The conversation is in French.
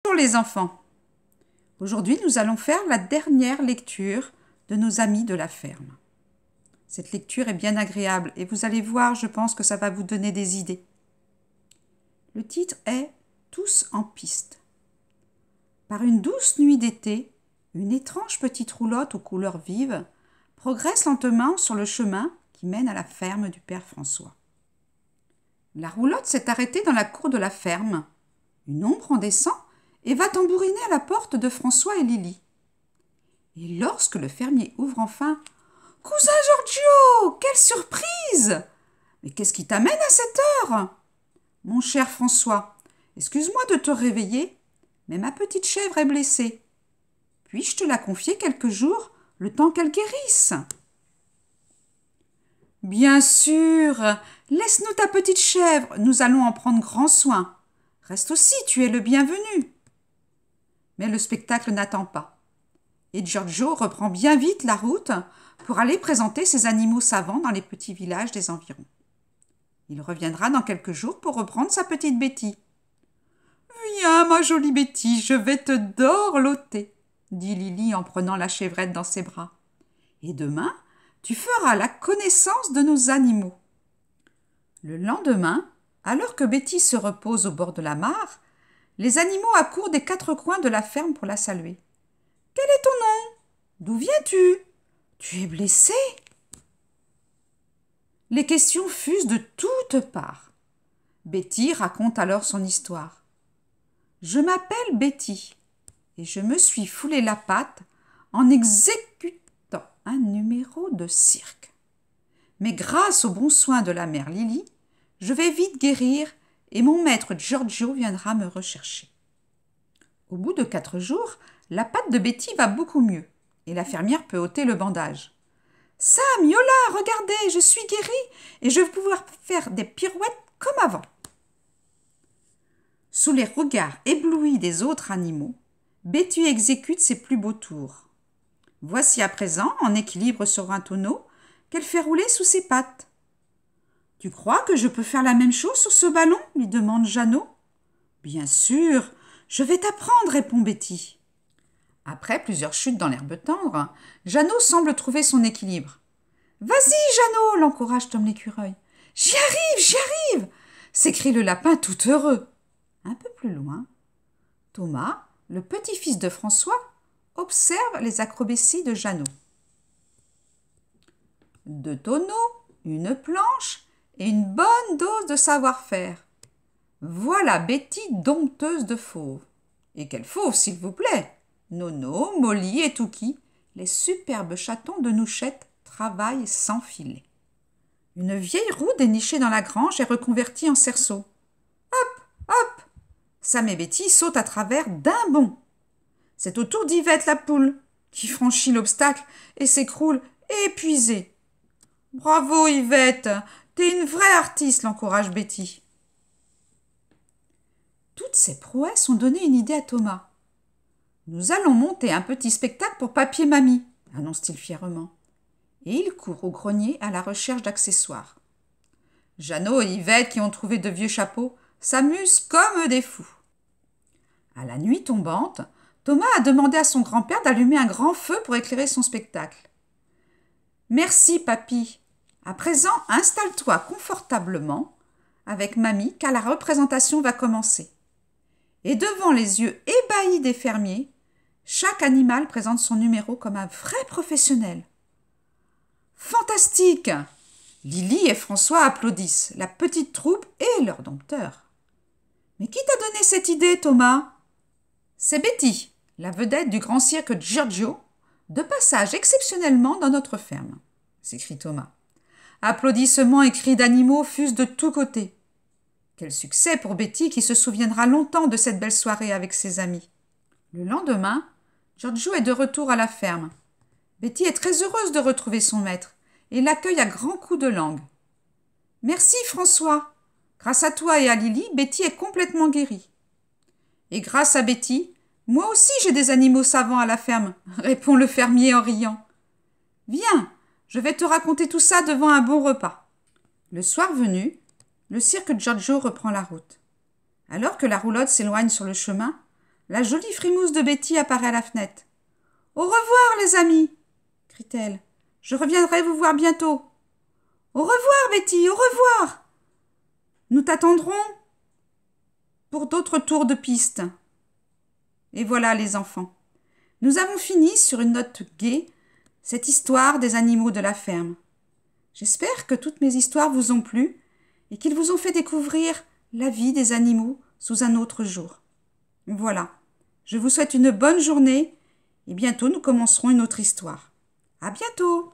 Bonjour les enfants. Aujourd'hui, nous allons faire la dernière lecture de nos amis de la ferme. Cette lecture est bien agréable et vous allez voir, je pense que ça va vous donner des idées. Le titre est « Tous en piste ». Par une douce nuit d'été, une étrange petite roulotte aux couleurs vives progresse lentement sur le chemin qui mène à la ferme du père François. La roulotte s'est arrêtée dans la cour de la ferme. Une ombre en descend et va tambouriner à la porte de François et Lily. Et lorsque le fermier ouvre enfin « Cousin Giorgio, quelle surprise! Mais qu'est-ce qui t'amène à cette heure ?»« Mon cher François, excuse-moi de te réveiller, mais ma petite chèvre est blessée. Puis-je te la confier quelques jours, le temps qu'elle guérisse ?»« Bien sûr, laisse-nous ta petite chèvre, nous allons en prendre grand soin. Reste aussi, tu es le bienvenu. » Mais le spectacle n'attend pas. Et Giorgio reprend bien vite la route pour aller présenter ses animaux savants dans les petits villages des environs. Il reviendra dans quelques jours pour reprendre sa petite Betty. « Viens, ma jolie Betty, je vais te dorloter, » dit Lily en prenant la chevrette dans ses bras. « Et demain, tu feras la connaissance de nos animaux. » Le lendemain, alors que Betty se repose au bord de la mare, les animaux accourent des quatre coins de la ferme pour la saluer. « Quel est ton nom? D'où viens-tu? Tu es blessé ?» Les questions fusent de toutes parts. Betty raconte alors son histoire. « Je m'appelle Betty et je me suis foulé la patte en exécutant un numéro de cirque. Mais grâce aux bons soins de la mère Lily, je vais vite guérir et mon maître Giorgio viendra me rechercher. » Au bout de 4 jours, la patte de Betty va beaucoup mieux et la fermière peut ôter le bandage. « Sam, Yola, regardez, je suis guérie et je vais pouvoir faire des pirouettes comme avant. » Sous les regards éblouis des autres animaux, Betty exécute ses plus beaux tours. Voici à présent, en équilibre sur un tonneau, qu'elle fait rouler sous ses pattes. « Tu crois que je peux faire la même chose sur ce ballon ?» lui demande Jeannot. « Bien sûr, je vais t'apprendre, répond Betty. Après plusieurs chutes dans l'herbe tendre, Jeannot semble trouver son équilibre. « Vas-y, Jeannot !» l'encourage Tom l'écureuil. « J'y arrive !» s'écrie le lapin tout heureux. Un peu plus loin, Thomas, le petit-fils de François, observe les acrobaties de Jeannot. 2 tonneaux, une planche et une bonne dose de savoir-faire. Voilà Betty dompteuse de fauves. Et quelle fauve, s'il vous plaît! Nono, Molly et Touki, les superbes chatons de Nouchette, travaillent sans filet. Une vieille roue dénichée dans la grange est reconvertie en cerceau. Hop, hop! Sam et Betty sautent à travers d'un bond. C'est au tour d'Yvette la poule, qui franchit l'obstacle et s'écroule épuisée. « Bravo Yvette, t'es une vraie artiste », l'encourage Betty. Toutes ces prouesses ont donné une idée à Thomas. « Nous allons monter un petit spectacle pour papy et mamie », annonce-t-il fièrement. Et il court au grenier à la recherche d'accessoires. Jeannot et Yvette, qui ont trouvé de vieux chapeaux, s'amusent comme des fous. À la nuit tombante, Thomas a demandé à son grand-père d'allumer un grand feu pour éclairer son spectacle. « Merci, papy. À présent, installe-toi confortablement avec mamie, car la représentation va commencer. » Et devant les yeux ébahis des fermiers, chaque animal présente son numéro comme un vrai professionnel. Fantastique! Lily et François applaudissent, la petite troupe et leur dompteur. « Mais qui t'a donné cette idée, Thomas ?»« C'est Betty, la vedette du grand cirque Giorgio, de passage exceptionnellement dans notre ferme, » s'écrie Thomas. Applaudissements et cris d'animaux fusent de tous côtés. Quel succès pour Betty qui se souviendra longtemps de cette belle soirée avec ses amis. Le lendemain, Giorgio est de retour à la ferme. Betty est très heureuse de retrouver son maître et l'accueille à grands coups de langue. « Merci François. Grâce à toi et à Lily, Betty est complètement guérie. »« Et grâce à Betty, moi aussi j'ai des animaux savants à la ferme, » répond le fermier en riant. « Viens, je vais te raconter tout ça devant un bon repas. » Le soir venu, le cirque Giorgio reprend la route. Alors que la roulotte s'éloigne sur le chemin, La jolie frimousse de Betty apparaît à la fenêtre. « Au revoir, les amis !» crie-t-elle. « Je reviendrai vous voir bientôt. »« Au revoir, Betty, au revoir !»« Nous t'attendrons pour d'autres tours de piste. » Et voilà, les enfants. Nous avons fini sur une note gaie cette histoire des animaux de la ferme. J'espère que toutes mes histoires vous ont plu et qu'ils vous ont fait découvrir la vie des animaux sous un autre jour. Voilà. Je vous souhaite une bonne journée et bientôt nous commencerons une autre histoire. À bientôt!